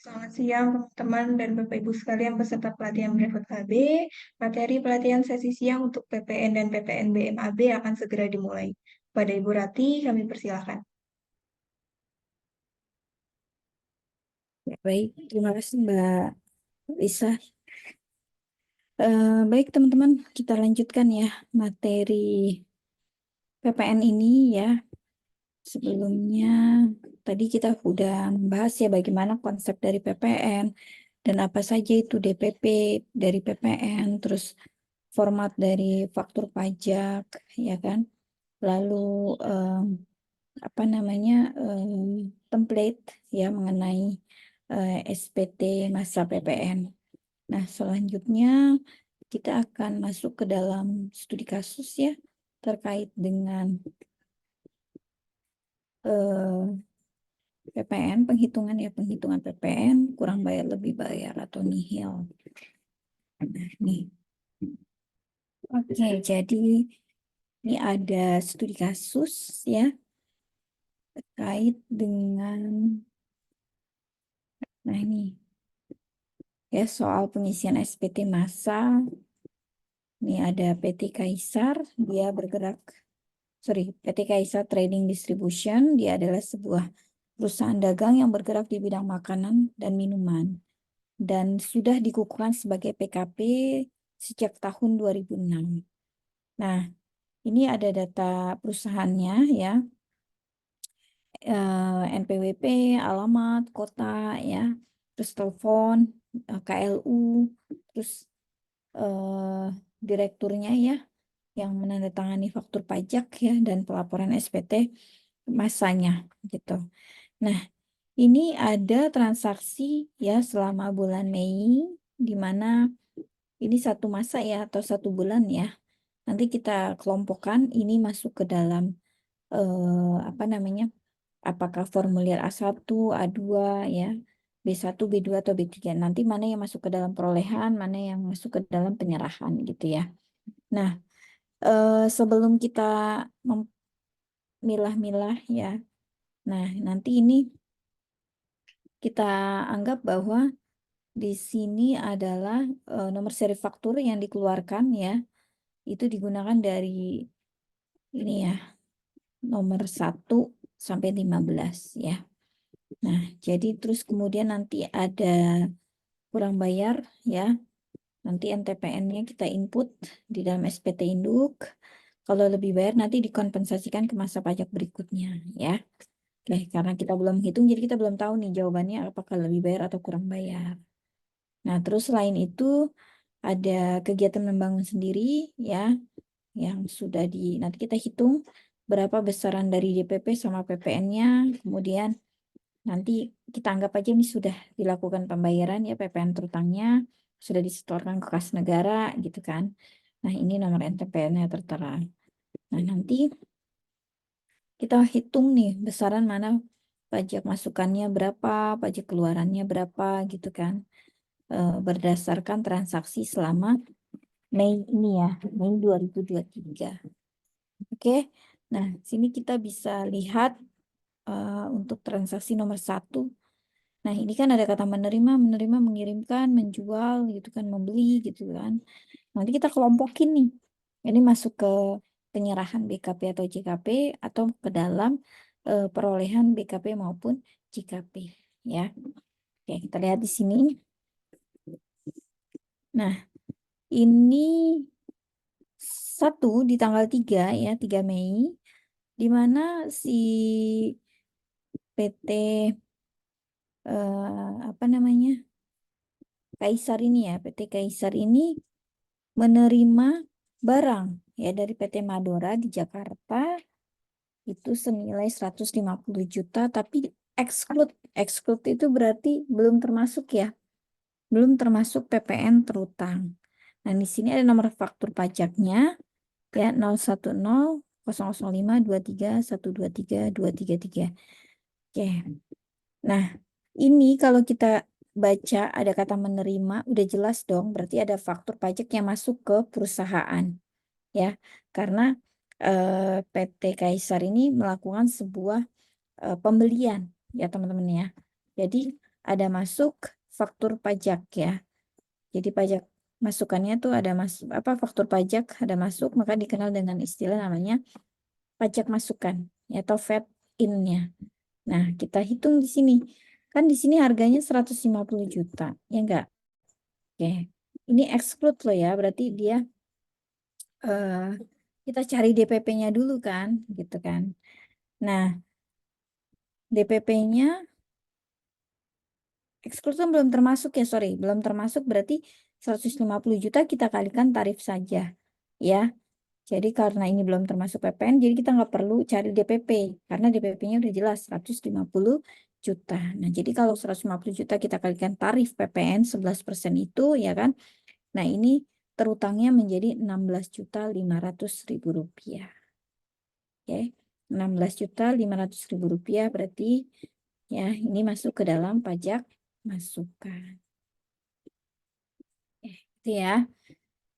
Selamat siang teman-teman dan Bapak Ibu sekalian peserta pelatihan Brevet HB. Materi pelatihan sesi siang untuk PPN dan PPN BMAB akan segera dimulai. Pada Ibu Rati, kami persilahkan. Baik, terima kasih Mbak Lisa. Baik teman-teman, kita lanjutkan ya materi PPN ini ya. Sebelumnya tadi kita sudah membahas ya bagaimana konsep dari PPN dan apa saja itu DPP dari PPN, terus format dari faktur pajak ya kan. Lalu apa namanya template ya mengenai SPT masa PPN. Nah, selanjutnya kita akan masuk ke dalam studi kasus ya terkait dengan PPN, penghitungan PPN, kurang bayar lebih bayar atau nihil. Nah, nih. Oke, jadi ini ada studi kasus ya terkait dengan nah ini ya soal pengisian SPT massa. Ini ada PT Kaisar, dia bergerak PT Kaisar Trading Distribution, dia adalah sebuah perusahaan dagang yang bergerak di bidang makanan dan minuman dan sudah dikukuhkan sebagai PKP sejak tahun 2006. Nah, ini ada data perusahaannya ya, NPWP, alamat, kota ya, terus telepon, KLU, terus direkturnya ya, yang menandatangani faktur pajak ya dan pelaporan SPT masanya gitu. Nah, ini ada transaksi ya selama bulan Mei di mana ini satu masa ya atau satu bulan ya. Nanti kita kelompokkan ini masuk ke dalam apa namanya? Apakah formulir A1, A2 ya, B1, B2 atau B3. Nanti mana yang masuk ke dalam perolehan, mana yang masuk ke dalam penyerahan gitu ya. Nah, sebelum kita memilah-milah ya. Nah, nanti ini kita anggap bahwa di sini adalah nomor seri faktur yang dikeluarkan ya. Itu digunakan dari ini ya, nomor 1 sampai 15 ya. Nah, jadi terus kemudian nanti ada kurang bayar ya. Nanti NTPN-nya kita input di dalam SPT induk. Kalau lebih bayar nanti dikompensasikan ke masa pajak berikutnya ya. Oke, karena kita belum hitung, jadi kita belum tahu nih jawabannya apakah lebih bayar atau kurang bayar. Nah, terus selain itu ada kegiatan membangun sendiri ya, yang sudah nanti kita hitung berapa besaran dari DPP sama PPN-nya, kemudian nanti kita anggap aja ini sudah dilakukan pembayaran ya PPN terutangnya, sudah disetorkan ke kas negara gitu kan. Nah, ini nomor NTPN-nya tertera. Nah, nanti kita hitung nih besaran mana pajak masukannya berapa, pajak keluarannya berapa gitu kan. Berdasarkan transaksi selama Mei ini ya, Mei 2023. Oke, nah sini kita bisa lihat untuk transaksi nomor 1. Nah, ini kan ada kata menerima, mengirimkan, menjual gitu kan, membeli gitu kan. Nanti kita kelompokin nih. Ini masuk ke penyerahan BKP atau JKP atau ke dalam perolehan BKP maupun JKP ya. Oke, kita lihat di sini. Nah, ini satu di tanggal 3 ya, 3 Mei, di mana si PT apa namanya? Kaisar ini ya, PT Kaisar ini menerima barang ya dari PT Madora di Jakarta itu senilai 150 juta tapi exclude itu berarti belum termasuk ya, belum termasuk PPN terutang. Nah, di sini ada nomor faktur pajaknya ya 010 005 23 123 233. Oke. Nah, ini kalau kita baca ada kata menerima, udah jelas dong, berarti ada faktur pajak yang masuk ke perusahaan, ya. Karena PT Kaisar ini melakukan sebuah pembelian, ya teman-teman ya. Jadi ada masuk faktur pajak ya. Jadi pajak masukannya tuh ada masuk faktur pajak ada masuk, maka dikenal dengan istilah namanya pajak masukan ya, atau VAT in-nya. Nah, kita hitung di sini. Kan di sini harganya 150 juta, ya enggak? Oke. Ini exclude loh ya, berarti dia kita cari DPP-nya dulu kan, gitu kan. Nah, DPP-nya exclude kan belum termasuk ya, sorry, belum termasuk berarti 150 juta kita kalikan tarif saja, ya. Jadi karena ini belum termasuk PPN, jadi kita nggak perlu cari DPP, karena DPP-nya udah jelas 150 juta. Nah, jadi kalau 150 juta kita kalikan tarif PPN 11% itu, ya kan. Nah, ini terutangnya menjadi 16.500.000 rupiah. Oke, 16.500.000 rupiah berarti ya ini masuk ke dalam pajak masukan. Itu ya.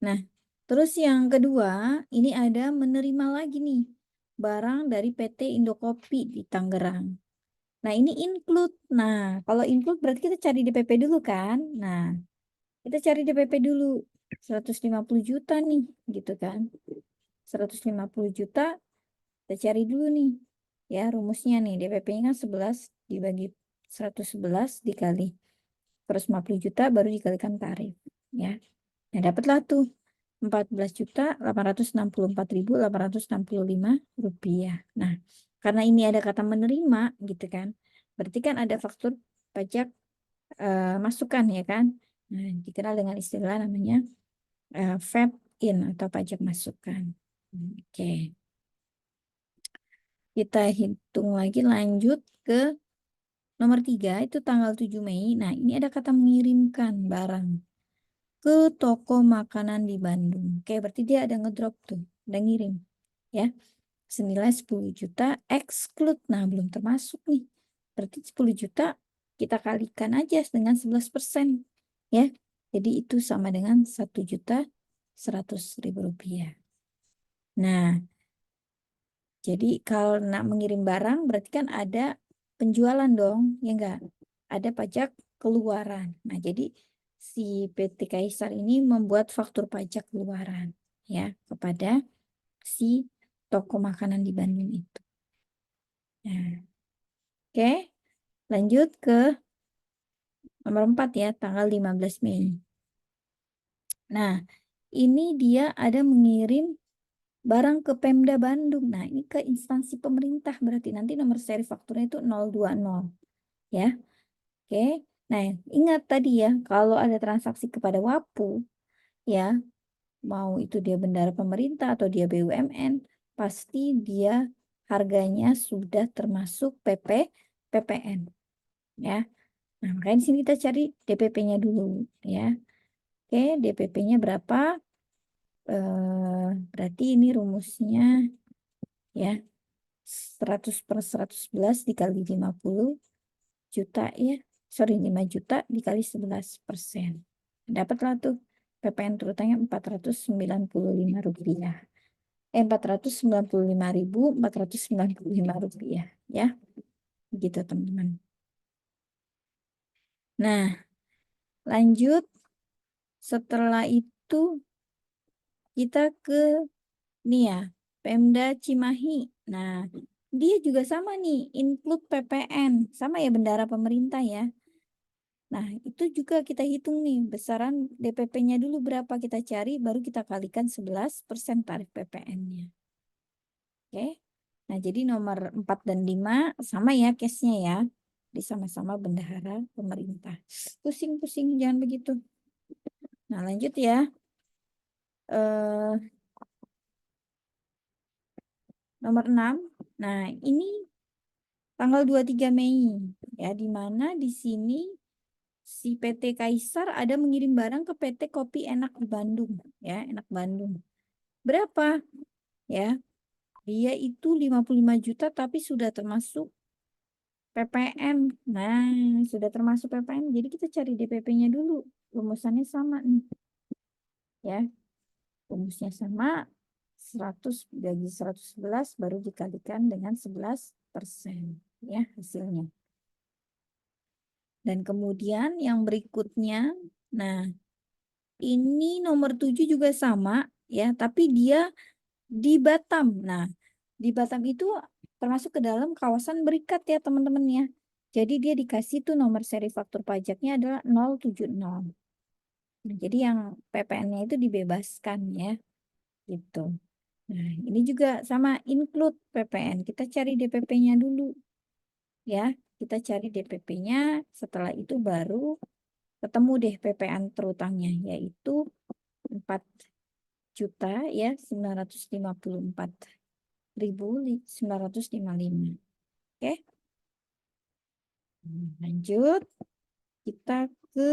Nah, terus yang kedua, ini ada menerima lagi nih barang dari PT Indokopi di Tangerang. Nah, ini include. Nah, kalau include berarti kita cari DPP dulu kan. Nah, kita cari DPP dulu. 150 juta nih, gitu kan. 150 juta, kita cari dulu nih. Ya, rumusnya nih, DPP-nya kan 11 dibagi 111 dikali 150 juta baru dikalikan tarif. Ya, nah dapatlah tuh 14.864.865 rupiah. Nah, karena ini ada kata menerima gitu kan, berarti kan ada faktur pajak masukan ya kan. Nah, dikenal dengan istilah namanya VAT in atau pajak masukan. Oke. Kita hitung lagi lanjut ke nomor 3 itu tanggal 7 Mei. Nah, ini ada kata mengirimkan barang ke toko makanan di Bandung. Oke, berarti dia ada ngedrop tuh, ada ngirim. Ya, senilai 10 juta exclude. Nah, belum termasuk nih. Berarti 10 juta kita kalikan aja dengan 11%. Ya, jadi itu sama dengan 1.100.000 rupiah. Nah, jadi kalau nak mengirim barang berarti kan ada penjualan dong, ya enggak? Ada pajak keluaran. Nah, jadi si PT Kaisar ini membuat faktur pajak keluaran ya kepada si toko makanan di Bandung itu. Nah, oke. Lanjut ke nomor 4 ya, tanggal 15 Mei. Nah, ini dia ada mengirim barang ke Pemda Bandung. Nah, ini ke instansi pemerintah berarti nanti nomor seri fakturnya itu 020 ya. Oke. Nah, ingat tadi ya, kalau ada transaksi kepada WAPU ya, mau itu dia bendara pemerintah atau dia BUMN, pasti dia harganya sudah termasuk PPN ya. Nah, makanya di sini kita cari DPP-nya dulu ya. Oke, DPP-nya berapa? Berarti ini rumusnya ya 100 per 111 dikali 50 juta ya. Sorry, 5 juta dikali 11%. Dapatlah tuh PPN terutangnya 495 rupiah. 495.495 rupiah ya. Gitu teman-teman. Nah, lanjut setelah itu kita ke nih ya, Pemda Cimahi. Nah, dia juga sama nih, include PPN. Sama ya bendara pemerintah ya. Nah, itu juga kita hitung nih, besaran DPP-nya dulu berapa kita cari, baru kita kalikan 11% tarif PPN-nya. Oke. Nah, jadi nomor 4 dan 5 sama ya case-nya ya. Di sama-sama bendahara pemerintah. Pusing-pusing, jangan begitu. Nah, lanjut ya. Nomor 6. Nah, ini tanggal 23 Mei. Ya, di mana di sini si PT Kaisar ada mengirim barang ke PT Kopi Enak di Bandung. Ya, Enak Bandung. Berapa? Ya, dia itu 55 juta tapi sudah termasuk PPN. Nah, sudah termasuk PPN. Jadi kita cari DPP-nya dulu. Rumusannya sama nih. Ya, rumusnya sama. 100 bagi 111 baru dikalikan dengan 11%. Ya, hasilnya. Dan kemudian yang berikutnya, nah ini nomor 7 juga sama ya, tapi dia di Batam. Nah, di Batam itu termasuk ke dalam kawasan berikat ya teman-teman ya. Jadi dia dikasih tuh nomor seri faktur pajaknya adalah 070. Nah, jadi yang PPN-nya itu dibebaskan ya, gitu. Nah, ini juga sama include PPN. Kita cari DPP-nya dulu ya. Kita cari DPP-nya, setelah itu baru ketemu deh PPN terutangnya, yaitu 4 juta ya 954.955. Oke, lanjut kita ke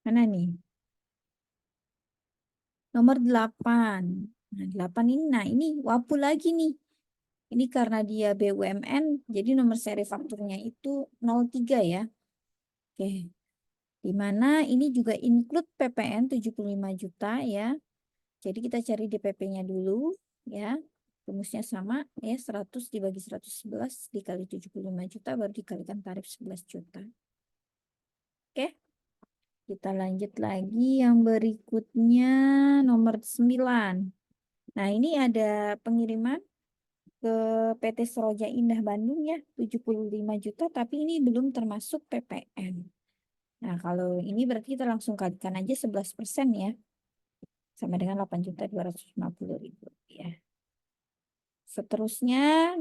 mana nih? Nomor 8. Nah, 8 ini, nah ini WAPU lagi nih. Ini karena dia BUMN, jadi nomor seri fakturnya itu 03 ya. Oke, di mana ini juga include PPN 75 juta ya. Jadi kita cari DPP-nya dulu ya. Rumusnya sama ya, 100 dibagi 111 dikali 75 juta baru dikalikan tarif 11 juta. Oke. Kita lanjut lagi yang berikutnya nomor 9. Nah, ini ada pengiriman ke PT Seroja Indah Bandung ya, 75 juta tapi ini belum termasuk PPN. Nah, kalau ini berarti kita langsung kalikan aja 11% ya. Sama dengan 8.250.000 ya. Seterusnya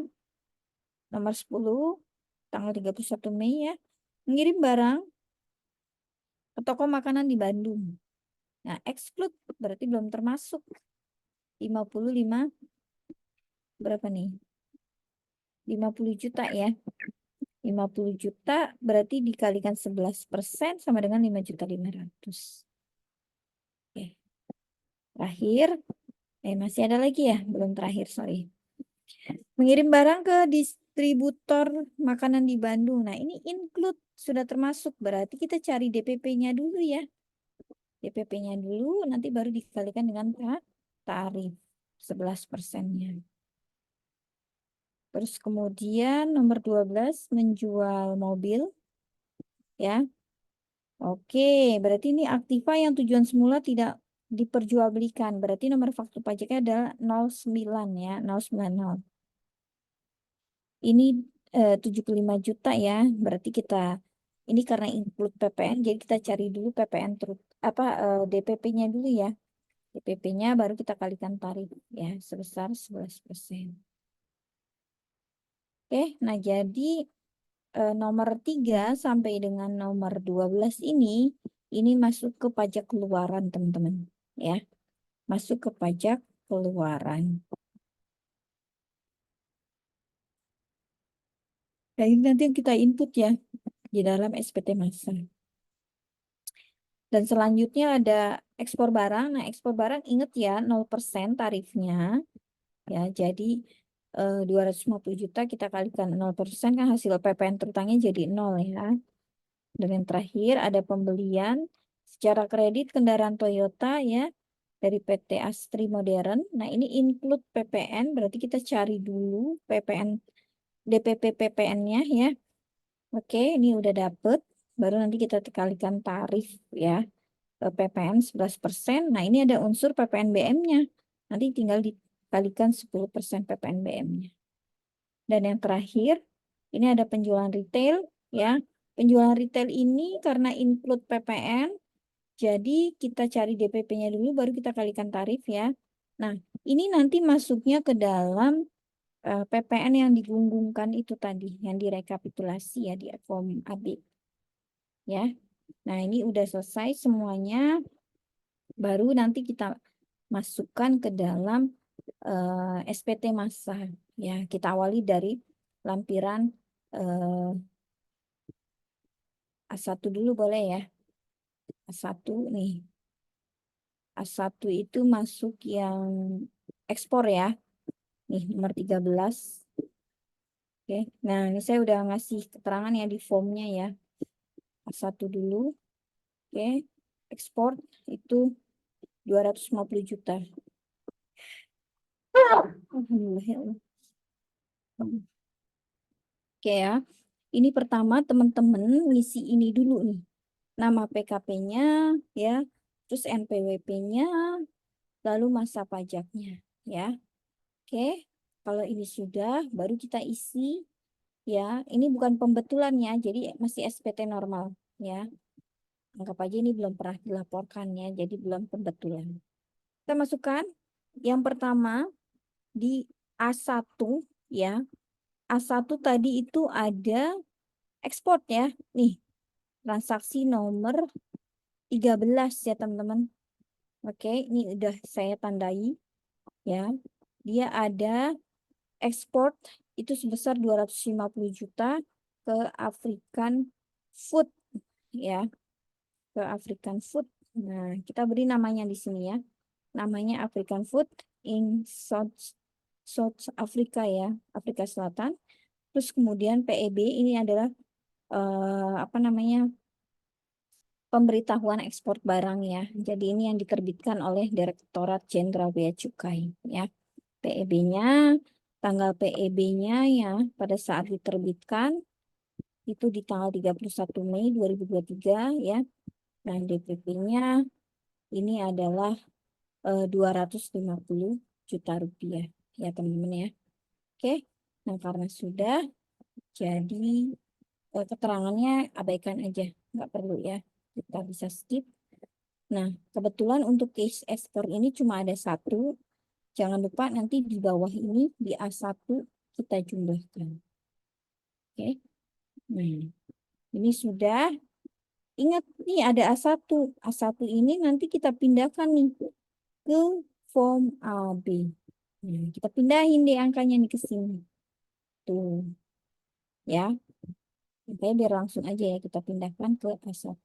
nomor 10 tanggal 31 Mei ya. Mengirim barang ke toko makanan di Bandung. Nah, exclude berarti belum termasuk 55 berapa nih? 50 juta ya. 50 juta berarti dikalikan 11% sama dengan 5.500.000. Oke. Terakhir, masih ada lagi ya, belum terakhir, sorry. Mengirim barang ke distributor makanan di Bandung. Nah, ini include sudah termasuk, berarti kita cari DPP-nya dulu ya. DPP-nya dulu, nanti baru dikalikan dengan tarif 11%-nya. Terus kemudian nomor 12 menjual mobil ya. Oke, berarti ini aktiva yang tujuan semula tidak diperjualbelikan. Berarti nomor faktur pajaknya adalah 09 ya, 090. Ini 75 juta ya. Berarti kita ini karena include PPN, jadi kita cari dulu PPN DPP-nya dulu ya. DPP-nya baru kita kalikan tarif ya sebesar 11%. Oke, nah jadi nomor 3 sampai dengan nomor 12 ini masuk ke pajak keluaran teman-teman ya. Masuk ke pajak keluaran. Nah, ini nanti yang kita input ya di dalam SPT massa. Dan selanjutnya ada ekspor barang. Nah, ekspor barang ingat ya 0% tarifnya. Ya, jadi 250 juta kita kalikan 0% kan hasil PPN terutangnya jadi 0 ya. Dan yang terakhir ada pembelian secara kredit kendaraan Toyota ya dari PT Astri Modern. Nah, ini include PPN, berarti kita cari dulu PPN DPP PPN-nya ya. Oke, ini udah dapet. Baru nanti kita kalikan tarif ya. PPN 11%. Nah, ini ada unsur PPN BM-nya. Nanti tinggal dikalikan 10% PPN BM-nya. Dan yang terakhir, ini ada penjualan retail ya. Penjualan retail ini karena include PPN, jadi kita cari DPP-nya dulu baru kita kalikan tarif ya. Nah, ini nanti masuknya ke dalam PPN yang digunggungkan itu tadi, yang direkapitulasi ya di form AB. Ya. Nah, ini udah selesai semuanya. Baru nanti kita masukkan ke dalam SPT massa. Ya, kita awali dari lampiran A1 dulu boleh ya. A1 nih. A1 itu masuk yang ekspor ya. Nih nomor 13. Oke. Nah, ini saya udah ngasih keterangan ya di formnya ya. A1 dulu. Oke. Ekspor itu 250 juta. Alhamdulillah ya Allah. Oke ya. Ini pertama teman-teman ngisi ini dulu nih. Nama PKP-nya ya, terus NPWP-nya, lalu masa pajaknya ya. Oke, kalau ini sudah baru kita isi ya. Ini bukan pembetulan ya, jadi masih SPT normal ya. Anggap aja ini belum pernah dilaporkan ya, jadi belum pembetulan. Kita masukkan yang pertama di A1 ya. A1 tadi itu ada ekspor ya. Nih, transaksi nomor 13 ya teman-teman. Oke, ini udah saya tandai ya. Dia ada ekspor itu sebesar 250 juta ke African Food ya. Ke African Food. Nah, kita beri namanya di sini ya. Namanya African Food in South Africa ya, Afrika Selatan. Terus kemudian PEB ini adalah apa namanya? Pemberitahuan ekspor barang ya. Jadi ini yang diterbitkan oleh Direktorat Jenderal Bea Cukai ya. PEB-nya, tanggal PEB-nya ya pada saat diterbitkan itu di tanggal 31 Mei 2023 ya. Dan DPP-nya ini adalah 250 juta rupiah ya teman-teman ya. Oke. Nah, karena sudah jadi keterangannya abaikan aja, nggak perlu ya. Kita bisa skip. Nah, kebetulan untuk case ekspor ini cuma ada satu. Jangan lupa nanti di bawah ini di A1 kita jumlahkan. Oke. Nah, ini sudah. Ingat nih ada A1. A1 ini nanti kita pindahkan nih ke form AB. Nah, kita pindahin deh angkanya nih ke sini. Tuh. Ya. Makanya biar langsung aja ya kita pindahkan ke A1.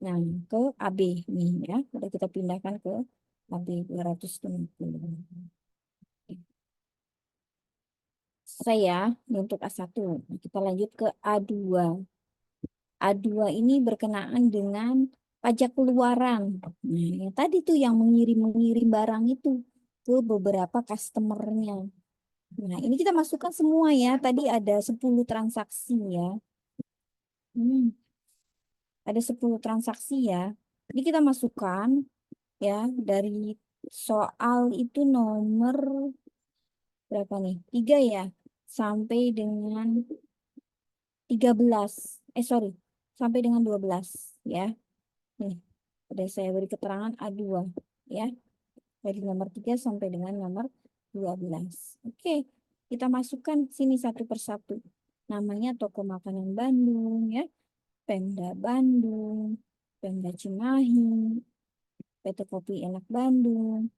Nah, ke AB nih ya. Udah kita pindahkan ke AB 250. Saya untuk A1. Kita lanjut ke A2. A2 ini berkenaan dengan pajak keluaran. Nah, yang tadi tuh yang mengirim barang itu ke beberapa customernya. Nah, ini kita masukkan semua ya. Tadi ada 10 transaksi ya. Ada 10 transaksi ya. Ini kita masukkan ya dari soal itu nomor berapa nih? 3 ya. Sampai dengan 13. Sorry. Sampai dengan 12 ya. Nih, udah saya beri keterangan A2 ya. Dari nomor 3 sampai dengan nomor 12. Oke, kita masukkan sini satu persatu. Namanya Toko Makanan Bandung ya. Pemda Bandung, Pemda Cimahi, PT Kopi Enak Bandung,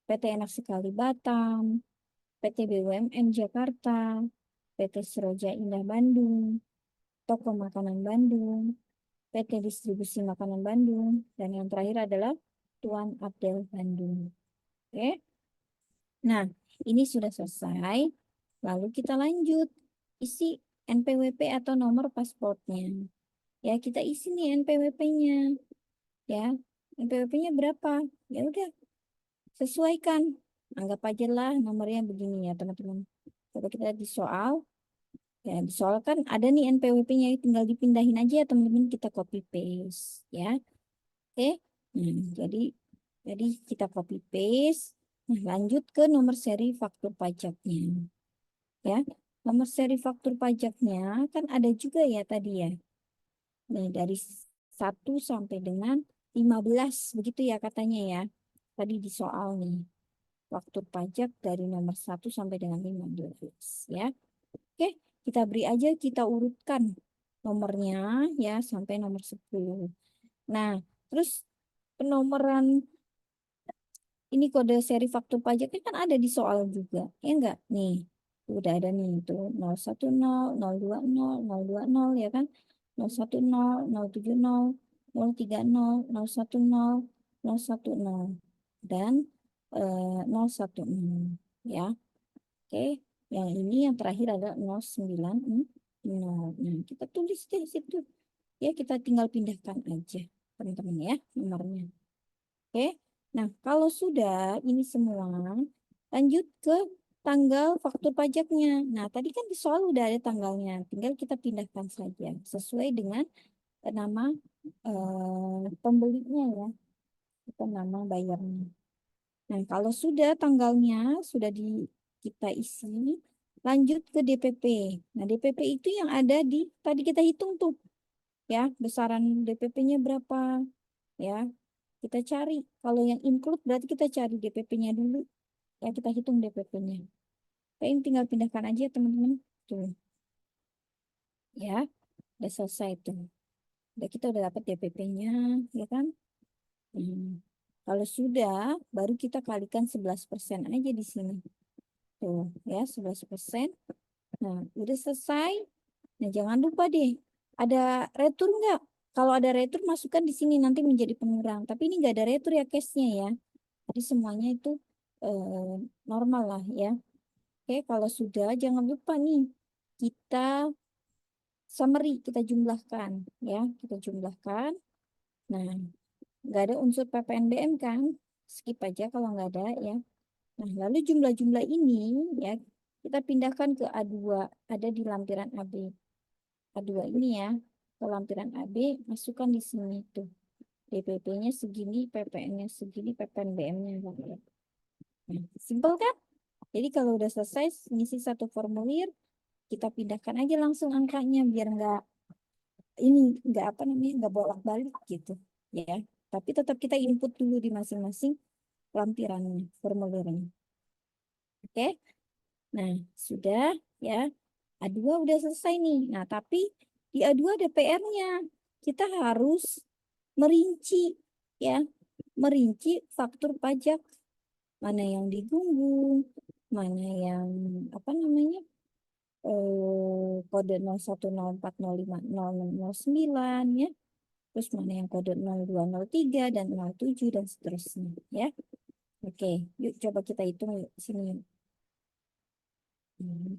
PT Enak Sekali Batam, PT BUMN Jakarta, PT Seroja Indah Bandung, Toko Makanan Bandung, PT Distribusi Makanan Bandung, dan yang terakhir adalah Tuan Abdel Bandung. Oke. Nah, ini sudah selesai. Lalu kita lanjut. Isi NPWP atau nomor pasportnya. Ya, kita isi nih NPWP-nya. Ya, NPWP-nya berapa? Ya udah, sesuaikan. Anggap aja lah nomornya begini ya, teman-teman. Coba kita di soal. Ya, di soal kan ada nih NPWP-nya, tinggal dipindahin aja ya, teman-teman. Kita copy paste ya. Oke. Jadi kita copy paste. Nah, lanjut ke nomor seri faktur pajaknya. Ya, nomor seri faktur pajaknya kan ada juga ya tadi ya. Nah, dari 1 sampai dengan 15 begitu ya katanya ya. Tadi di soal nih. Faktur pajak dari nomor 1 sampai dengan 15 ya. Oke, kita beri aja, kita urutkan nomornya ya sampai nomor 10. Nah, terus penomoran ini kode seri faktur pajaknya kan ada di soal juga. Ya enggak? Nih, udah ada nih itu 010, 020, 020 ya kan? 010, 070, 030, 010, 010 dan 010 ya. Oke, yang ini yang terakhir ada 090. Nah, kita tulis di situ. Ya, kita tinggal pindahkan aja, teman-teman ya, nomornya. Oke. Nah, kalau sudah ini semua, lanjut ke tanggal faktur pajaknya. Nah, tadi kan di soal udah ada tanggalnya, tinggal kita pindahkan saja sesuai dengan nama pembelinya ya, atau nama bayarnya. Nah, kalau sudah tanggalnya sudah kita isi, lanjut ke DPP. Nah, DPP itu yang ada di tadi kita hitung tuh ya, besaran DPP-nya berapa ya. Kita cari. Kalau yang include berarti kita cari DPP-nya dulu. Ya, kita hitung DPP-nya. Ini tinggal pindahkan aja teman-teman. Tuh. Ya, udah selesai tuh. Kita udah dapat DPP-nya, ya kan? Kalau sudah, baru kita kalikan 11% aja di sini. Tuh, ya, 11%. Nah, udah selesai. Nah, jangan lupa deh, ada retur nggak? Kalau ada retur, masukkan di sini nanti menjadi pengurang. Tapi ini nggak ada retur ya case-nya ya. Jadi semuanya itu normal lah ya. Oke, kalau sudah, jangan lupa nih, kita summary, kita jumlahkan ya. Kita jumlahkan. Nah, nggak ada unsur PPNBM kan? Skip aja kalau nggak ada ya. Nah, lalu jumlah-jumlah ini ya kita pindahkan ke A2, ada di lampiran AB. A2 ini ya, ke lampiran AB, masukkan di sini tuh. DPP-nya segini, PPN-nya segini, PPNBM-nya. Nah, simpel kan? Jadi kalau udah selesai ngisi satu formulir, kita pindahkan aja langsung angkanya biar nggak apa namanya, nggak bolak-balik gitu ya. Tapi tetap kita input dulu di masing-masing lampirannya, formulirnya. Oke? Nah, sudah ya. A2 udah selesai nih. Nah, tapi di A2 ada PR-nya. Kita harus merinci ya, merinci faktur pajak mana yang digunggung, mana yang apa namanya? Kode 0104050609 ya. Terus mana yang kode 0203 dan 07 dan seterusnya ya. Oke, yuk coba kita hitung yuk sini.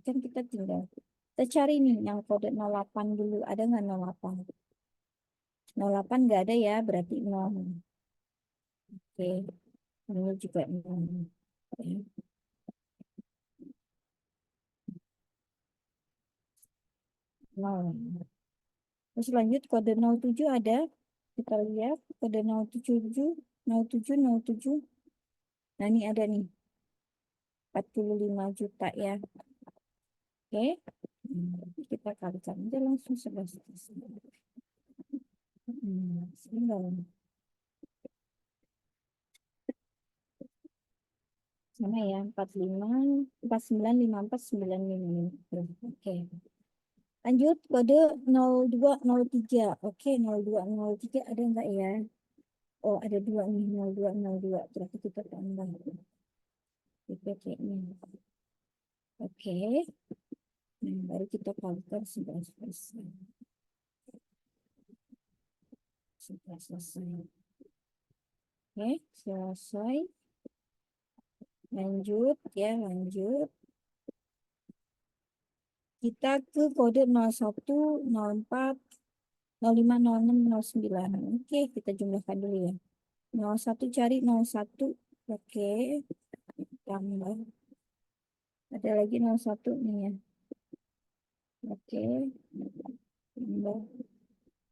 Kan kita tinggal kita cari nih yang kode 08 dulu. Ada nggak 08? 08 nggak ada ya, berarti 0. Oke, ini juga 0. Oke. 0. Terus lanjut kode 07 ada. Kita lihat kode 07, 07, 07. Nah, ini ada nih. 45 juta ya. Oke. Kita kalikan aja langsung 11%. Sama ya, 45, 49, 54, 95. Oke. Lanjut kode 0203. Oke, 0203 ada enggak ya? Oh, ada 2 nih, 0202. Berarti kita tambah DPP-nya. Oke. Nah, baru kita kalikan 11%. Sudah selesai. Oke, selesai. Lanjut ya, lanjut. Kita ke kode 01, 04, 05, 06, 09. Oke, kita jumlahkan dulu ya. 01 cari 01. Oke, tambah. Ada lagi 01 nih ya. Oke, tambah.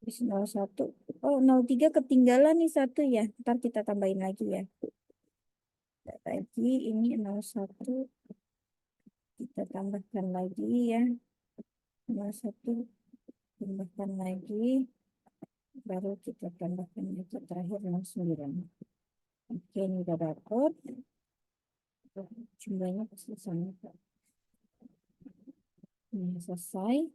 Terus 01. Oh, 03 ketinggalan nih satu ya. Ntar kita tambahin lagi ya. Lagi ini 01. Kita tambahkan lagi ya. 01 tambahkan lagi. Baru kita tambahkan itu terakhir 09. Oke, ini udah dapat. Jumlahnya pasti sama. Ini selesai.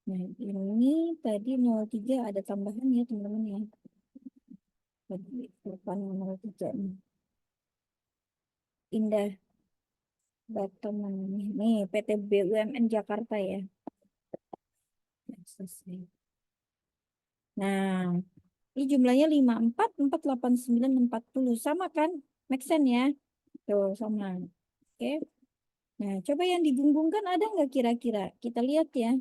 Nah, ini tadi 03 ada tambahan ya teman-teman ya. Tadi lupa 03 nih. Indah Batam namanya. Nih, PT BUMN Jakarta ya. Nah, selesai. Nah, ini jumlahnya 54, 489, 40. Sama kan? Make sense ya? Tuh, sama. Oke. Nah, coba yang digunggungkan ada nggak kira-kira? Kita lihat ya.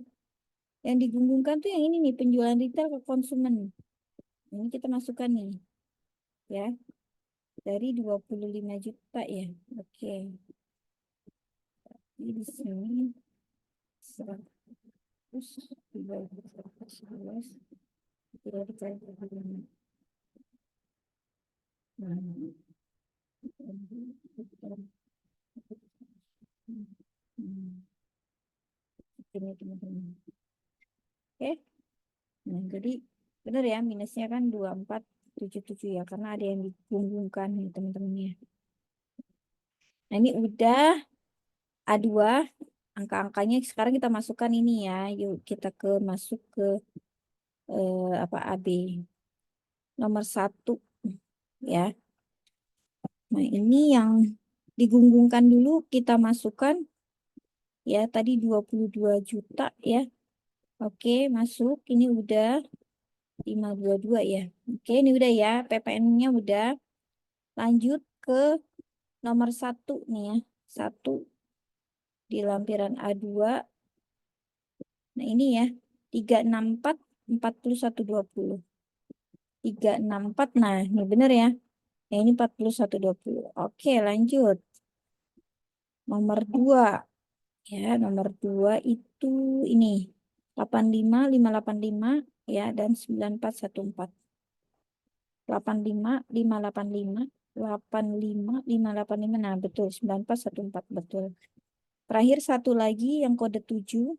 Yang digunggungkan tuh yang ini nih, penjualan retail ke konsumen. Ini kita masukkan nih. Ya. Dari 25 juta ya. Oke. Di sini 100 dibagi 111 tidak dikali 5. Nah, ini teman-teman. Oke. Nah, jadi benar ya, minusnya kan 2477 ya, karena ada yang dibunggungkan nih teman-teman ya. Nah, ini udah A2, angka-angkanya sekarang kita masukkan ini ya. Yuk kita masuk ke apa AB. Nomor 1 ya. Nah, ini yang digunggungkan dulu kita masukkan ya, tadi 22 juta ya. Oke, masuk. Ini udah 522 ya. Oke, ini udah ya. PPN-nya udah. Lanjut ke nomor 1 nih ya. 1 di lampiran A2. Nah, ini ya. 364 4120. 364. Nah, ini bener ya. Nah, ini 4120. Oke, lanjut. Nomor 2. Ya, nomor 2 itu ini 85 585 ya, dan 9414. 85 585 85 585. Nah, betul 9414 betul. Terakhir satu lagi yang kode 7.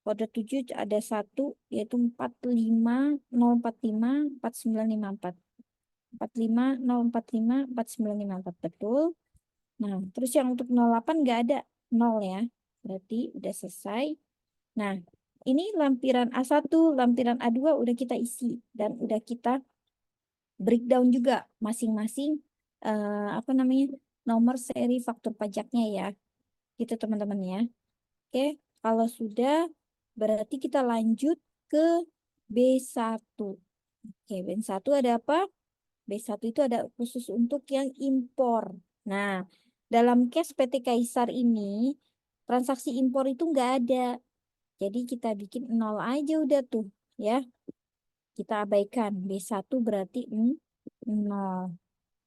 Kode 7 ada 1 yaitu 45045 4954. 45045 4954 betul. Nah, terus yang untuk 08 nggak ada 0 ya. Berarti udah selesai. Nah, ini lampiran A1, lampiran A2 udah kita isi dan udah kita breakdown juga masing-masing apa namanya? Nomor seri faktur pajaknya ya. Gitu teman-teman ya. Oke, kalau sudah berarti kita lanjut ke B1. Oke, B1 ada apa? B1 itu ada khusus untuk yang impor. Nah, dalam case PT Kaisar ini, transaksi impor itu nggak ada. Jadi kita bikin 0 aja udah tuh ya. Kita abaikan. B1 berarti 0.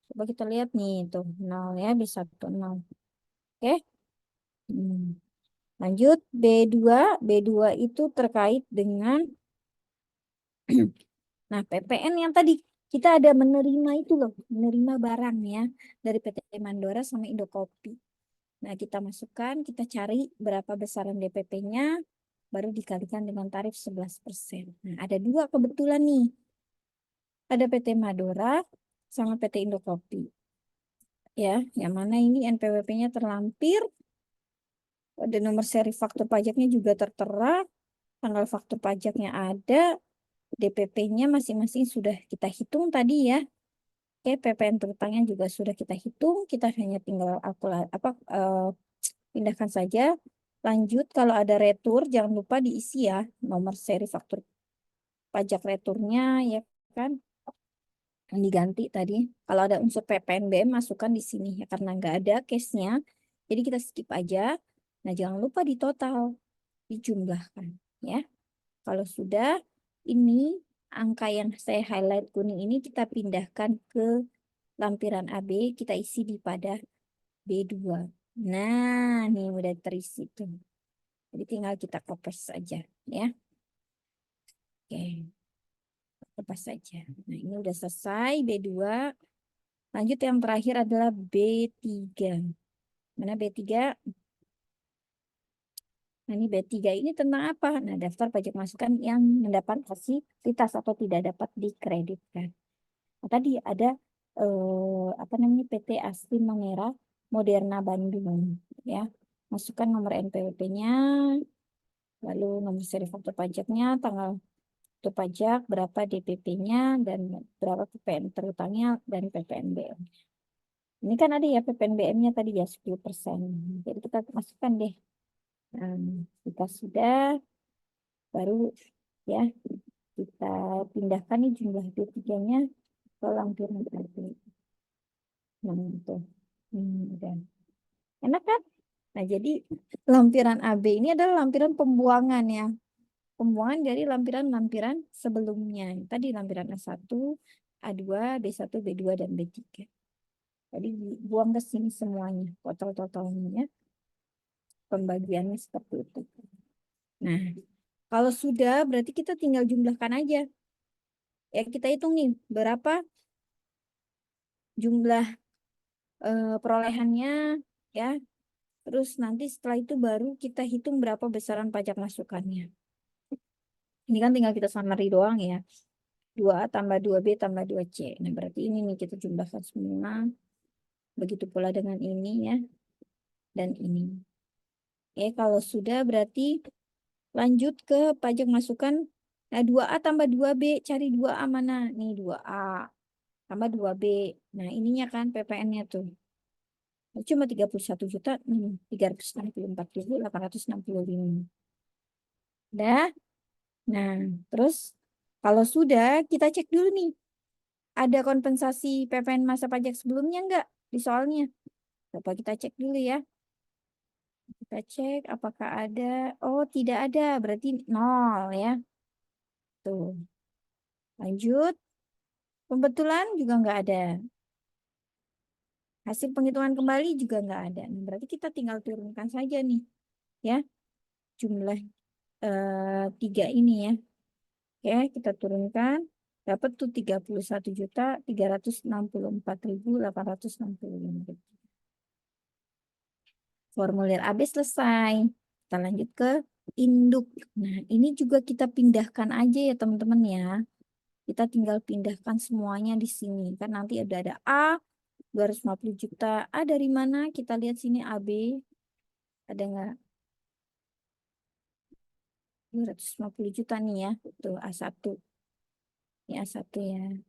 Coba kita lihat nih tuh 0 ya, B1 0. Oke. Hmm. Lanjut B2. B2 itu terkait dengan nah, PPN yang tadi kita ada menerima itu loh, menerima barang ya dari PT Mandora sama Indokopi. Nah, kita masukkan, kita cari berapa besaran DPP-nya, baru dikalikan dengan tarif 11%. Nah, ada 2 kebetulan nih. Ada PT Mandora sama PT Indokopi. Ya, yang mana ini NPWP-nya terlampir, ada nomor seri faktur pajaknya juga tertera, tanggal faktur pajaknya ada, DPP-nya masing-masing sudah kita hitung tadi ya. Oke, PPN terutangnya juga sudah kita hitung. Kita hanya tinggal pindahkan saja. Lanjut, kalau ada retur, jangan lupa diisi ya nomor seri faktur pajak returnya ya kan, yang diganti tadi. Kalau ada unsur PPNBM masukkan di sini ya, karena nggak ada case-nya. Jadi kita skip aja. Nah, jangan lupa di total, dijumlahkan ya. Kalau sudah, ini angka yang saya highlight kuning ini kita pindahkan ke lampiran AB, kita isi di pada B2. Nah, ini udah terisi tuh. Jadi tinggal kita kopas saja ya. Oke, kopas saja. Nah, ini udah selesai B2. Lanjut yang terakhir adalah B3. Mana B3? Nah, ini B3 ini tentang apa? Nah, daftar pajak masukan yang mendapat fasilitas atau tidak dapat dikreditkan. Nah, tadi ada apa namanya, PT Asli Mangera Moderna Bandung ya. Masukkan nomor NPWP-nya, lalu nomor seri faktur pajaknya, tanggal faktur pajak, berapa DPP-nya, dan berapa PPN terutangnya, dan PPNBM. Ini kan ada ya PPNBM-nya tadi ya 10%. Jadi kita masukkan deh. Nah, jika sudah, baru ya kita pindahkan nih jumlah D3-nya ke lampiran AB. Nah, itu. Udah. Enak kan? Nah, jadi lampiran AB ini adalah lampiran pembuangan ya. Pembuangan dari lampiran-lampiran sebelumnya. Tadi lampiran A1, A2, B1, B2, dan B3. Jadi buang ke sini semuanya, total-totalnya. pembagiannya seperti itu. Nah, kalau sudah berarti kita tinggal jumlahkan aja. Ya, kita hitung nih berapa jumlah perolehannya ya. Terus nanti setelah itu baru kita hitung berapa besaran pajak masukannya. Ini kan tinggal kita summary doang ya. 2A tambah 2B tambah 2C. Nah, berarti ini nih kita jumlahkan semua. Begitu pula dengan ini ya. Dan ini. Kalau sudah berarti lanjut ke pajak masukan. Nah, 2A tambah 2B. Cari 2A mana? Nih 2A tambah 2B. Nah, ininya kan PPN-nya tuh. Cuma 31.364.865. Dah. Nah, terus kalau sudah kita cek dulu nih. Ada kompensasi PPN masa pajak sebelumnya enggak di soalnya? Coba kita cek dulu ya. Kita cek apakah ada. Oh, tidak ada. Berarti 0 ya. Tuh. Lanjut. Pembetulan juga enggak ada. Hasil penghitungan kembali juga enggak ada. Nah, berarti kita tinggal turunkan saja nih. Ya. Jumlah 3 ini ya. Oke, kita turunkan. Dapat tuh 31.364.865. Formulir AB selesai. Kita lanjut ke induk. Nah, ini juga kita pindahkan aja ya teman-teman ya. Kita tinggal pindahkan semuanya di sini. Kan nanti ada A, 250 juta. A dari mana? Kita lihat sini AB. Ada nggak? 250 juta nih ya. Tuh A1. Ini A1 ya.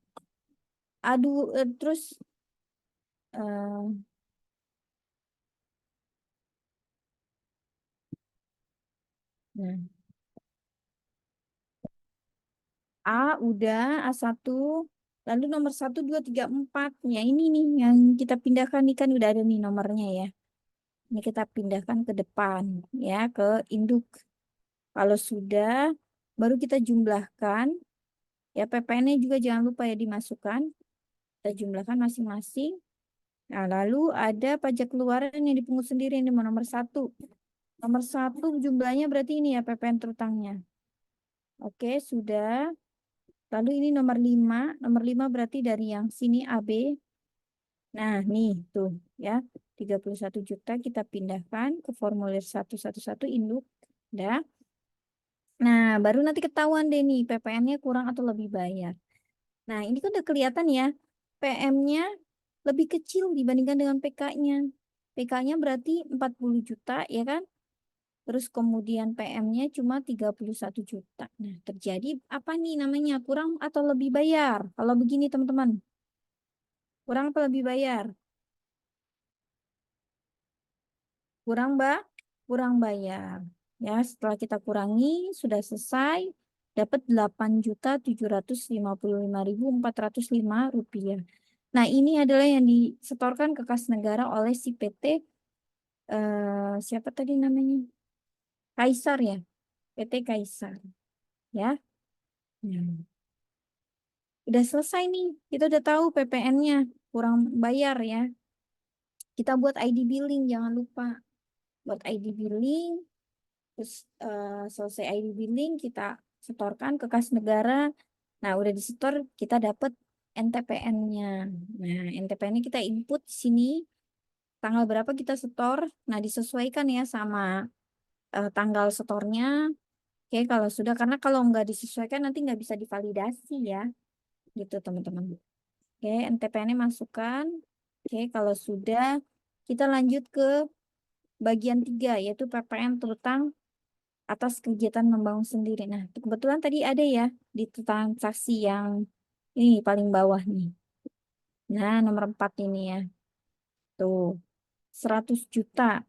Aduh, terus nah, A udah A1. Lalu nomor 1, 2, 3, 4. Ya ini nih yang kita pindahkan nih kan udah ada nih nomornya ya. Ini kita pindahkan ke depan ya ke induk. Kalau sudah baru kita jumlahkan ya PPN-nya juga jangan lupa ya dimasukkan. Kita jumlahkan masing-masing. Nah, lalu ada pajak keluaran yang dipungut sendiri ini nomor 1. Nomor 1 jumlahnya berarti ini ya PPN terutangnya. Oke, sudah. Lalu ini nomor 5. Nomor 5 berarti dari yang sini AB. Nah, nih tuh ya. 31 juta kita pindahkan ke formulir 111 induk. Udah. Nah, baru nanti ketahuan deh nih PPN-nya kurang atau lebih bayar. Nah, ini kan udah kelihatan ya. PM-nya lebih kecil dibandingkan dengan PK-nya. PK-nya berarti 40 juta ya kan? Terus kemudian PM-nya cuma 31 juta. Nah, terjadi apa nih namanya? Kurang atau lebih bayar? Kalau begini teman-teman. Kurang apa lebih bayar? Kurang, Mbak? Kurang bayar. Ya, setelah kita kurangi, sudah selesai. Dapat 8.755.405 rupiah. Nah, ini adalah yang disetorkan ke kas negara oleh si PT, siapa tadi namanya? Kaisar ya? PT Kaisar. Ya. Hmm. Udah selesai nih. Kita udah tahu PPN-nya. Kurang bayar ya. Kita buat ID billing, jangan lupa. Buat ID billing. Terus selesai ID billing kita setorkan ke kas negara. Nah, udah disetor kita dapat NTPN-nya. Nah, NTPN-nya kita input di sini tanggal berapa kita setor. Nah, disesuaikan ya sama tanggal setornya. Oke, kalau sudah karena kalau nggak disesuaikan nanti nggak bisa divalidasi ya. Gitu, teman-teman. Oke, NTPN-nya masukkan. Oke, kalau sudah kita lanjut ke bagian 3 yaitu PPN terutang atas kegiatan membangun sendiri. Nah, kebetulan tadi ada ya di transaksi yang ini paling bawah nih. Nah, nomor 4 ini ya. Tuh, 100 juta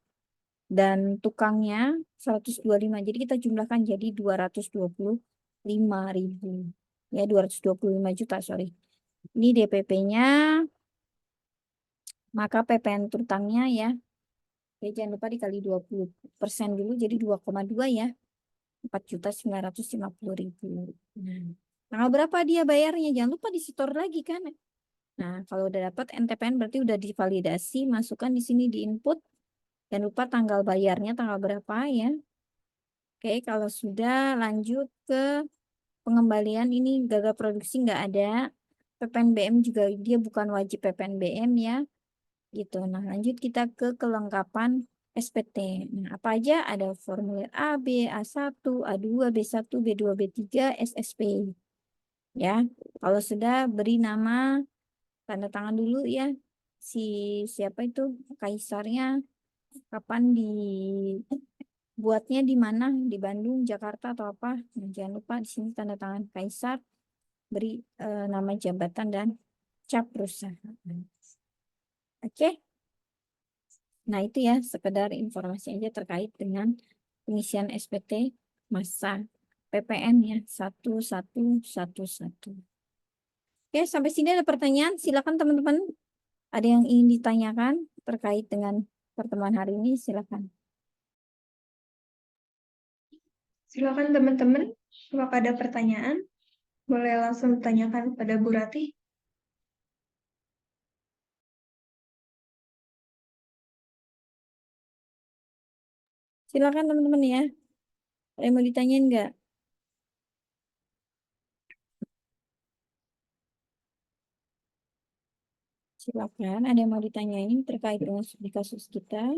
dan tukangnya 125. Jadi kita jumlahkan jadi 225.000. Ya, 225 juta, sorry. Ini DPP-nya, maka PPN terutangnya ya. Oke, jangan lupa dikali 20% dulu, jadi 2,2 ya. 4.950.000. Nah, tanggal berapa dia bayarnya? Jangan lupa disetor lagi kan. Nah, kalau udah dapat NTPN berarti udah divalidasi, masukkan di sini di input. Jangan lupa tanggal bayarnya tanggal berapa ya. Oke, kalau sudah lanjut ke pengembalian, ini gagal produksi nggak ada. PPNBM juga dia bukan wajib PPNBM ya. Gitu. Nah, lanjut kita ke kelengkapan SPT. Nah, apa aja? Ada formulir A, B, A1, A2, B1, B2, B3, SSP. Ya, kalau sudah beri nama, tanda tangan dulu ya. Si siapa itu kaisarnya, kapan dibuatnya di mana? Di Bandung, Jakarta atau apa? Nah, jangan lupa di sini tanda tangan kaisar, beri nama jabatan dan cap perusahaan. Oke. Nah, itu ya sekedar informasi aja terkait dengan pengisian SPT masa PPN ya 1111. Oke, sampai sini ada pertanyaan. Silakan teman-teman. Ada yang ingin ditanyakan terkait dengan pertemuan hari ini? Silakan. Silakan teman-teman, apakah ada pertanyaan? Boleh langsung ditanyakan pada Bu Rati. Silakan teman-teman ya. Ada yang mau ditanyain nggak? Silakan. Ada yang mau ditanyain terkait dengan studi kasus kita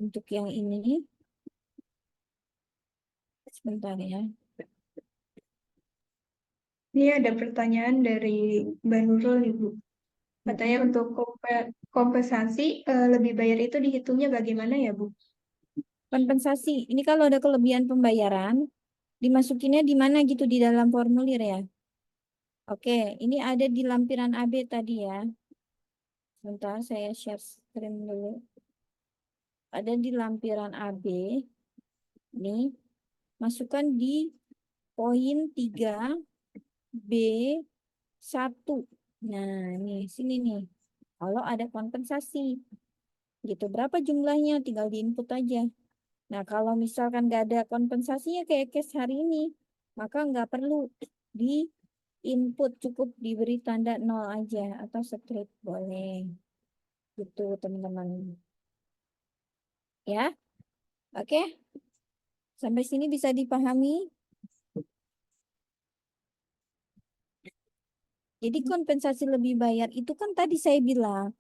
untuk yang ini? Sebentar ya. Ini ada pertanyaan dari Mbak Nurul nih, Bu. Katanya Mm-mm. untuk kompensasi lebih bayar itu dihitungnya bagaimana ya, Bu? Kompensasi. Ini kalau ada kelebihan pembayaran, dimasukinnya di mana gitu di dalam formulir ya. Oke, ini ada di lampiran AB tadi ya. Sebentar, saya share screen dulu. Ada di lampiran AB. Nih, masukkan di poin 3B1. Nah, nih, sini nih. Kalau ada kompensasi, gitu. Berapa jumlahnya? Tinggal diinput aja. Nah, kalau misalkan nggak ada kompensasinya kayak case hari ini, maka nggak perlu di input, cukup diberi tanda 0 aja atau straight boleh. Gitu, teman-teman. Ya, oke. Sampai sini bisa dipahami. Jadi kompensasi lebih bayar itu kan tadi saya bilang,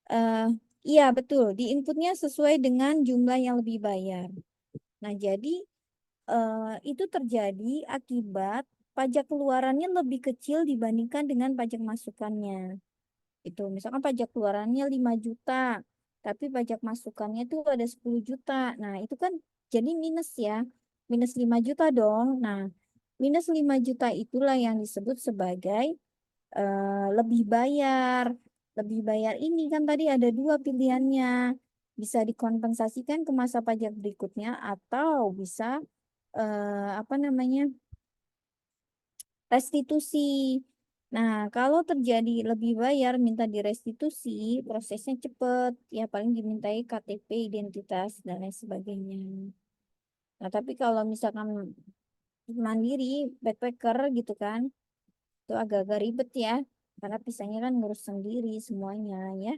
eh iya betul, di inputnya sesuai dengan jumlah yang lebih bayar. Nah, jadi itu terjadi akibat pajak keluarannya lebih kecil dibandingkan dengan pajak masukannya. Itu misalkan pajak keluarannya 5 juta, tapi pajak masukannya itu ada 10 juta. Nah, itu kan jadi minus ya. Minus 5 juta dong. Nah, minus 5 juta itulah yang disebut sebagai lebih bayar. Lebih bayar ini kan tadi ada dua pilihannya. Bisa dikompensasikan ke masa pajak berikutnya atau bisa apa namanya? Restitusi. Nah, kalau terjadi lebih bayar minta direstitusi, prosesnya cepat. Ya paling dimintai KTP, identitas dan lain sebagainya. Nah, tapi kalau misalkan mandiri, backpacker gitu kan, itu agak-agak ribet ya. Karena pisahnya kan ngurus sendiri semuanya ya.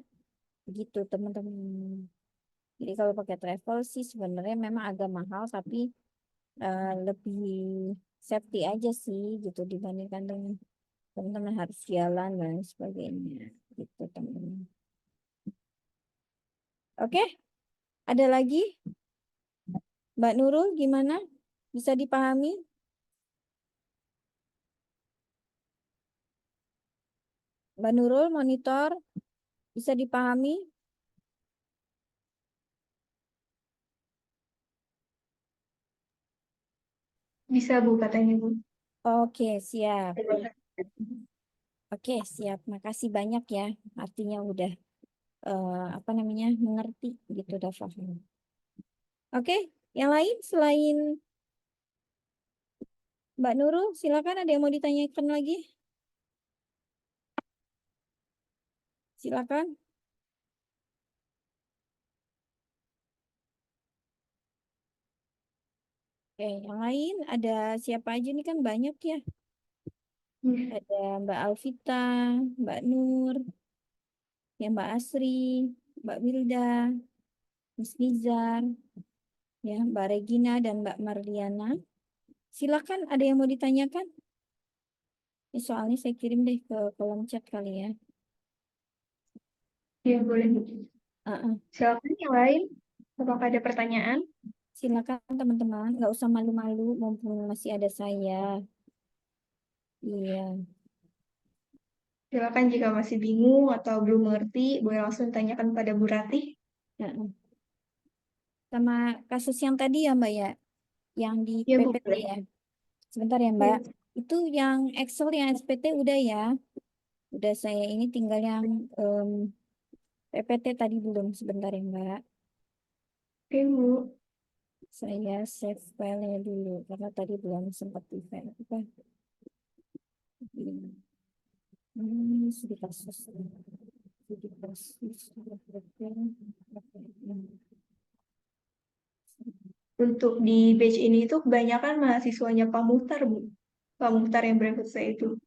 Begitu teman-teman. Jadi kalau pakai travel sih sebenarnya memang agak mahal, tapi lebih safety aja sih gitu dibandingkan dengan teman-teman harus jalan dan sebagainya gitu teman-teman. Oke, ada lagi Mbak Nurul gimana? Bisa dipahami? Mbak Nurul monitor bisa dipahami? Bisa, Bu, katanya, Bu. Oke, siap. Oke, siap. Makasih banyak ya. Artinya udah apa namanya mengerti gitu, udah paham. Oke, yang lain selain Mbak Nurul, silakan ada yang mau ditanyakan lagi? Silakan. Oke, yang lain ada siapa aja nih kan banyak ya. Iya. Ada Mbak Alvita, Mbak Nur, ya Mbak Asri, Mbak Wilda. Miss Nizar, ya, Mbak Regina dan Mbak Marliana. Silakan, ada yang mau ditanyakan? Ini soalnya saya kirim deh ke kolom chat kali ya. Ya, boleh. Uh-uh. Silakan yang lain. Apakah ada pertanyaan? Silakan teman-teman, nggak usah malu-malu, mumpung masih ada saya. Iya. Silakan jika masih bingung atau belum mengerti, boleh langsung tanyakan pada Bu Ratih. Uh-uh. Sama kasus yang tadi ya Mbak ya, yang di Ya, Bu, PPT boleh. ya. Sebentar ya Mbak. Ya. Itu yang Excel, yang SPT udah ya. Udah saya ini tinggal yang PPT tadi belum. Sebentar ya Mbak. Oke, Bu. Saya save filenya dulu karena tadi belum sempat di file. Apa? Studi kasus. Studi kasus. Untuk di batch ini itu kebanyakan mahasiswanya Pak Muhtar, Bu. Pak Muhtar yang brevet saya itu.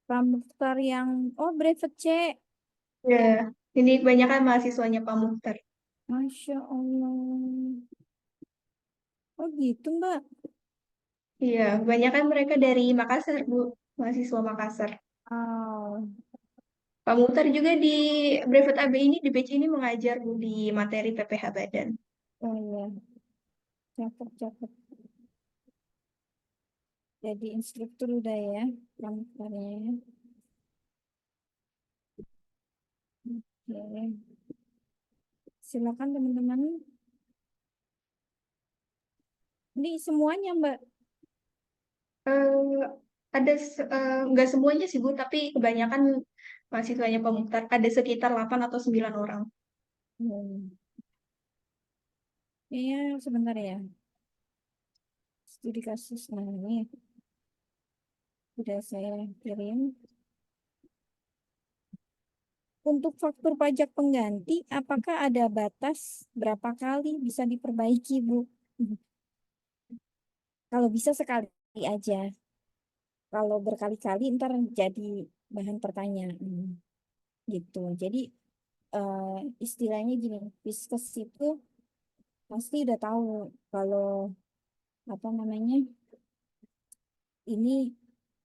Pramukhtar yang, oh brevet C. Ya, ini kebanyakan mahasiswanya Pak Muhtar. Masya Allah. Oh gitu Mbak. Iya, kebanyakan mereka dari Makassar, Bu. Mahasiswa Makassar. Oh, Pak Muhtar juga di brevet AB ini, di batch ini mengajar, Bu, di materi PPH Badan. oh iya. Cakep, cakep. Jadi instruktur udah ya. Pramukhtarnya ya. Oke. Silakan teman-teman. Ini semuanya Mbak. Eh, nggak semuanya sih, Bu, tapi kebanyakan mahasiswanya Pak Muhtar. Ada sekitar 8 atau 9 orang. Hmm. Iya, sebentar ya. Studi kasus. Nah, ini udah saya kirim. Untuk faktur pajak pengganti, apakah ada batas berapa kali bisa diperbaiki, Bu? Kalau bisa sekali aja. Kalau berkali-kali ntar jadi bahan pertanyaan. Gitu. Jadi istilahnya gini, Fiskes itu pasti udah tahu kalau apa namanya ini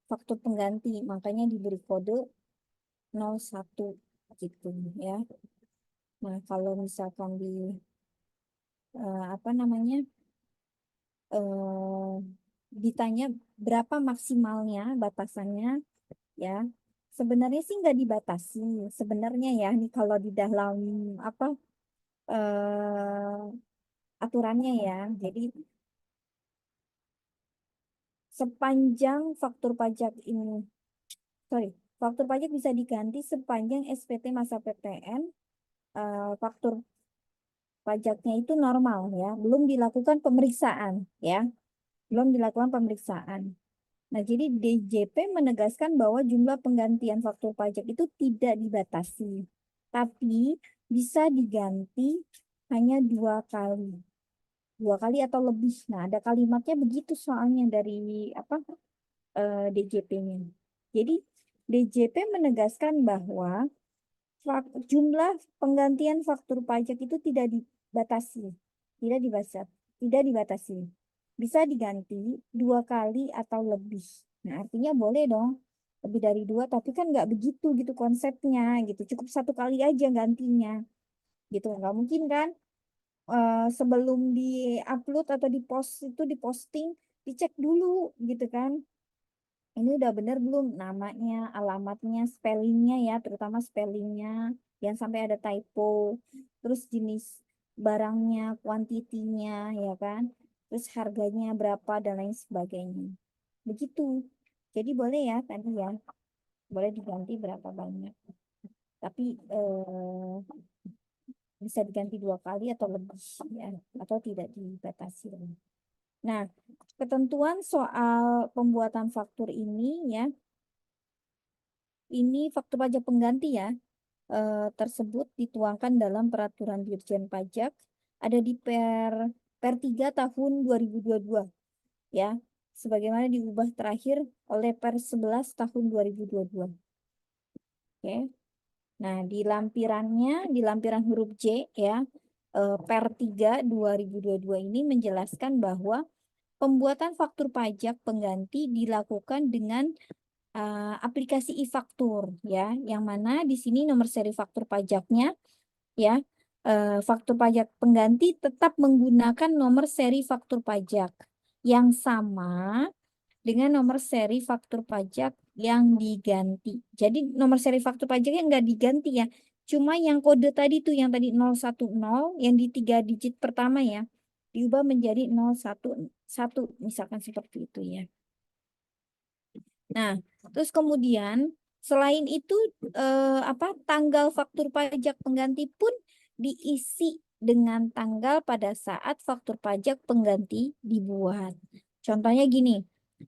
faktur pengganti, makanya diberi kode 01 gitu ya. Nah, kalau misalkan di apa namanya eh, ditanya berapa maksimalnya batasannya ya, sebenarnya sih nggak dibatasi sebenarnya ya, nih kalau di dalam apa aturannya ya. Jadi sepanjang faktur pajak ini, sorry, faktur pajak bisa diganti sepanjang SPT masa PTN faktur pajaknya itu normal ya, belum dilakukan pemeriksaan ya, belum dilakukan pemeriksaan. Nah, jadi DJP menegaskan bahwa jumlah penggantian faktur pajak itu tidak dibatasi, tapi bisa diganti hanya 2 kali. 2 kali atau lebih. Nah, ada kalimatnya begitu soalnya dari apa DJP-nya. Jadi, DJP menegaskan bahwa jumlah penggantian faktur pajak itu tidak dibatasi, tidak dibatasi, tidak dibatasi. Bisa diganti 2 kali atau lebih. Nah, artinya boleh dong lebih dari 2, tapi kan nggak begitu gitu konsepnya gitu. Cukup 1 kali aja gantinya, gitu. Nggak mungkin kan sebelum di-upload atau di-post itu diposting dicek dulu gitu kan. Ini udah bener belum namanya, alamatnya, spellingnya ya, terutama spellingnya, yang sampai ada typo, terus jenis barangnya, kuantitinya, ya kan, terus harganya berapa dan lain sebagainya. Begitu. Jadi boleh ya tadi ya, boleh diganti berapa banyak. Tapi bisa diganti 2 kali atau lebih ya, atau tidak dibatasi. Nah, ketentuan soal pembuatan faktur ini ya, ini faktur pajak pengganti ya, tersebut dituangkan dalam Peraturan Dirjen Pajak, ada di Per 3 tahun 2022 ya, sebagaimana diubah terakhir oleh Per 11 tahun 2022. Oke. Nah, di lampiran huruf J ya, per 3 2022 ini menjelaskan bahwa pembuatan faktur pajak pengganti dilakukan dengan aplikasi e-faktur ya, yang mana di sini nomor seri faktur pajaknya ya, faktur pajak pengganti tetap menggunakan nomor seri faktur pajak yang sama dengan nomor seri faktur pajak yang diganti. Jadi nomor seri faktur pajaknya nggak diganti ya. Cuma yang kode tadi tuh yang tadi 010 yang di 3 digit pertama ya diubah menjadi 011 misalkan seperti itu ya. Nah, terus kemudian selain itu tanggal faktur pajak pengganti pun diisi dengan tanggal pada saat faktur pajak pengganti dibuat. Contohnya gini,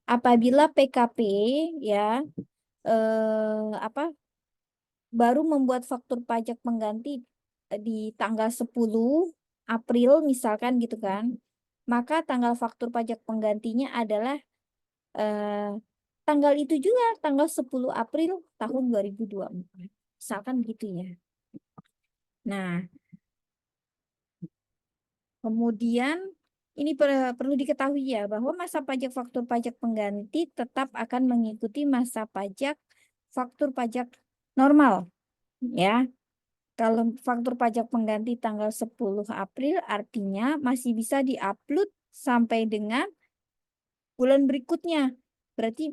apabila PKP ya baru membuat faktur pajak pengganti di tanggal 10 April misalkan gitu kan, maka tanggal faktur pajak penggantinya adalah eh, tanggal itu juga, tanggal 10 April tahun 2024. Misalkan gitu ya. Nah, kemudian ini perlu diketahui ya bahwa masa pajak faktur pajak pengganti tetap akan mengikuti masa pajak faktur pajak normal ya. Kalau faktur pajak pengganti tanggal 10 April artinya masih bisa diupload sampai dengan bulan berikutnya. Berarti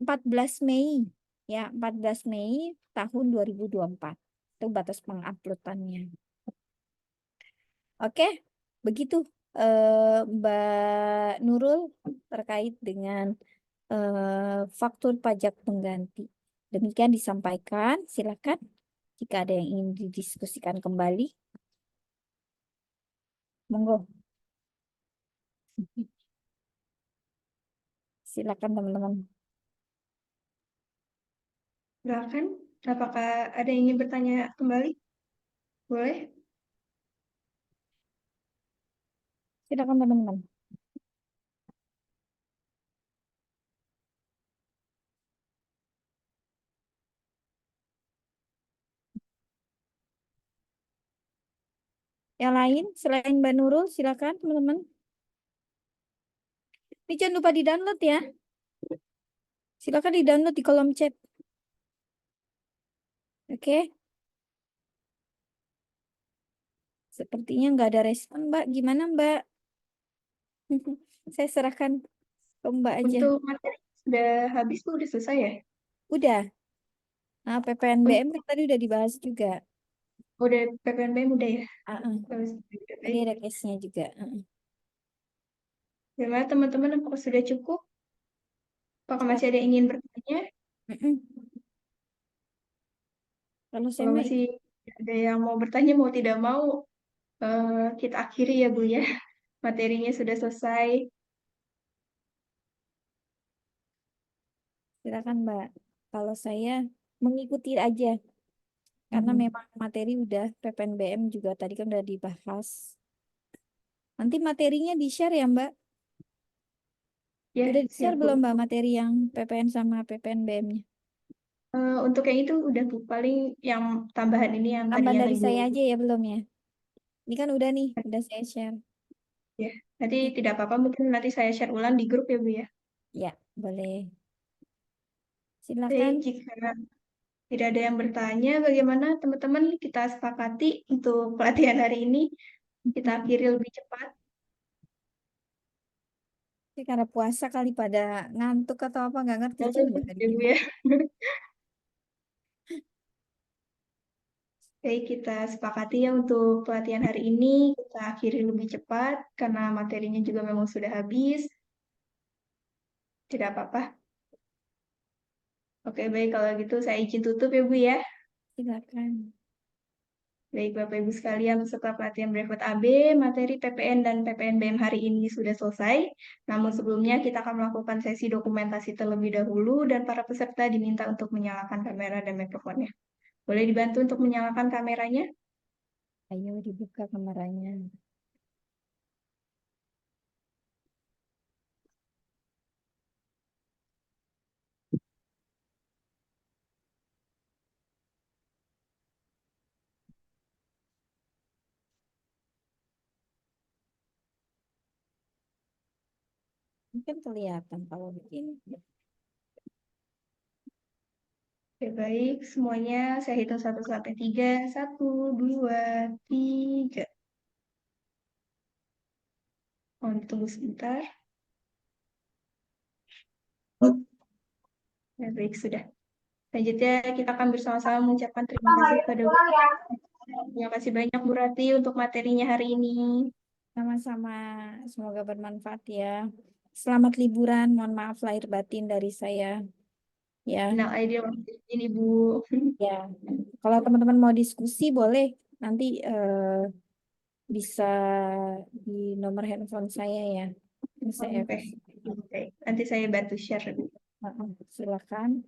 14 Mei ya, 14 Mei tahun 2024. Itu batas penguploadannya. Oke, begitu Mbak Nurul terkait dengan faktur pajak pengganti. Demikian disampaikan, silakan jika ada yang ingin didiskusikan kembali. Monggo, silakan teman-teman. Silakan, apakah ada yang ingin bertanya kembali? Boleh? Silakan teman-teman. Yang lain selain Mbak Nurul, silakan teman-teman. Ini jangan lupa di-download ya. Silakan di-download di kolom chat. Oke. Sepertinya nggak ada respon, Mbak. Gimana, Mbak? Saya serahkan ke Mbak aja. Untuk materi sudah habis tuh, udah selesai ya? Udah. Nah, PPNBM kan tadi udah dibahas juga. Udah PPNBM udah ya? Ah, Terus, tadi baik. ada case-nya juga. Gimana teman-teman, apakah sudah cukup? Apakah masih ada Silakan. yang ingin bertanya? Mm-mm. Kalau saya Kalau mah masih itu. ada yang mau bertanya, mau tidak mau, kita akhiri ya Bu ya. Materinya sudah selesai. Silakan, Mbak. Kalau saya mengikuti aja. Karena Mhm. memang materi udah PPNBM juga tadi kan udah dibahas. Nanti materinya di-share ya, Mbak. Ya, Udah siap di-share Bu. belum Mbak materi yang PPN sama PPNBM-nya? Untuk yang itu udah Bu, paling yang tambahan ini yang tadi Tambahan yang dari Ibu, saya aja ya belum ya? Ini kan udah nih, udah saya share. ya. Nanti Oke. tidak apa-apa, mungkin nanti saya share ulang di grup ya Bu ya. Ya, boleh. Baik, Silakan. jika tidak ada yang bertanya, bagaimana teman-teman kita sepakati untuk pelatihan hari ini kita akhiri lebih cepat. Ini karena puasa kali pada ngantuk atau apa nggak ngerti juga tadi. Ya Bu ya. Baik, kita sepakati ya untuk pelatihan hari ini kita akhiri lebih cepat karena materinya juga memang sudah habis. Tidak apa-apa. Oke, baik kalau gitu saya izin tutup ya Bu ya. Silakan. Baik Bapak Ibu sekalian, peserta pelatihan Brevet AB, materi PPN dan PPNBM hari ini sudah selesai. Namun sebelumnya kita akan melakukan sesi dokumentasi terlebih dahulu dan para peserta diminta untuk menyalakan kamera dan mikrofonnya. Boleh dibantu untuk menyalakan kameranya? Ayo dibuka kameranya. Mungkin kelihatan kalau begini. Oke, baik. Semuanya saya hitung 1 sampai 3. 1, 2, 3. Mohon tunggu sebentar. Ya, baik, sudah. Selanjutnya kita akan bersama-sama mengucapkan terima kasih kepada Bu. Terima kasih banyak Bu Rati untuk materinya hari ini. Sama-sama, semoga bermanfaat ya. Selamat liburan, mohon maaf lahir batin dari saya. Ya, Nah, ide ini Bu. ya. Kalau teman-teman mau diskusi boleh nanti bisa di nomor handphone saya ya. Ini saya Oke. Oke. Nanti saya bantu share. silakan.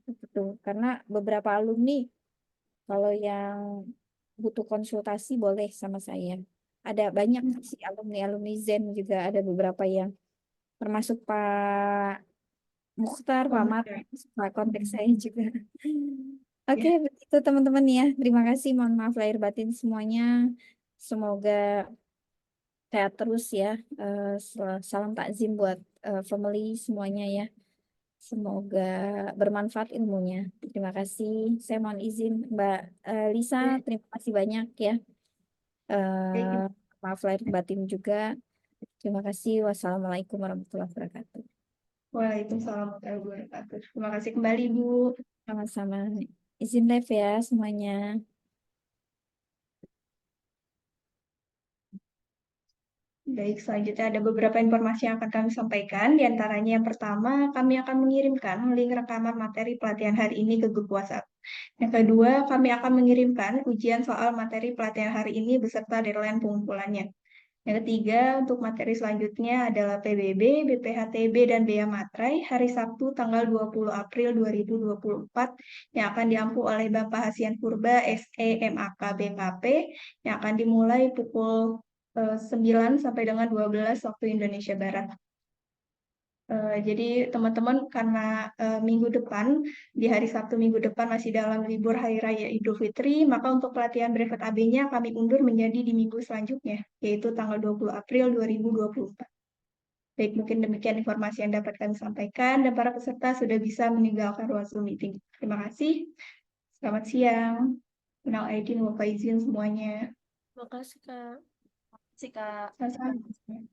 Betul, karena beberapa alumni kalau yang butuh konsultasi boleh sama saya. Ada banyak sih alumni-alumni Zen juga ada beberapa yang termasuk Pak Mukhtar, Pak Mat, Pak kontak saya juga. Oke, Ya, begitu teman-teman ya. Terima kasih, mohon maaf lahir batin semuanya. Semoga sehat terus ya. Salam takzim buat family semuanya ya. Semoga bermanfaat ilmunya. Terima kasih. Saya mohon izin, Mbak Lisa. ya. Terima kasih banyak ya. Baik. Maaf lahir batin juga. Terima kasih. Wassalamualaikum warahmatullahi wabarakatuh. Waalaikumsalam warahmatullahi wabarakatuh. Terima kasih kembali Bu. Sama-sama. Izin live ya semuanya. Baik, selanjutnya ada beberapa informasi yang akan kami sampaikan. Di antaranya yang pertama, kami akan mengirimkan link rekaman materi pelatihan hari ini ke grup WhatsApp. Yang kedua, kami akan mengirimkan ujian soal materi pelatihan hari ini beserta deadline pengumpulannya. Yang ketiga, untuk materi selanjutnya adalah PBB, BPHTB, dan Bea Matrai hari Sabtu tanggal 20 April 2024 yang akan diampu oleh Bapak Hasian Purba, SE, MAK, BKP yang akan dimulai pukul 9 sampai dengan 12 waktu Indonesia Barat. Jadi teman-teman karena minggu depan, di hari Sabtu minggu depan masih dalam libur Hari Raya Idul Fitri, maka untuk pelatihan brevet AB-nya kami undur menjadi di minggu selanjutnya, yaitu tanggal 20 April 2024. Baik, mungkin demikian informasi yang dapat kami sampaikan, dan para peserta sudah bisa meninggalkan ruang Zoom meeting. Terima kasih. Selamat siang. Minal aidin wal faizin semuanya. Makasih Kak. Makasih Kak. Sama-sama.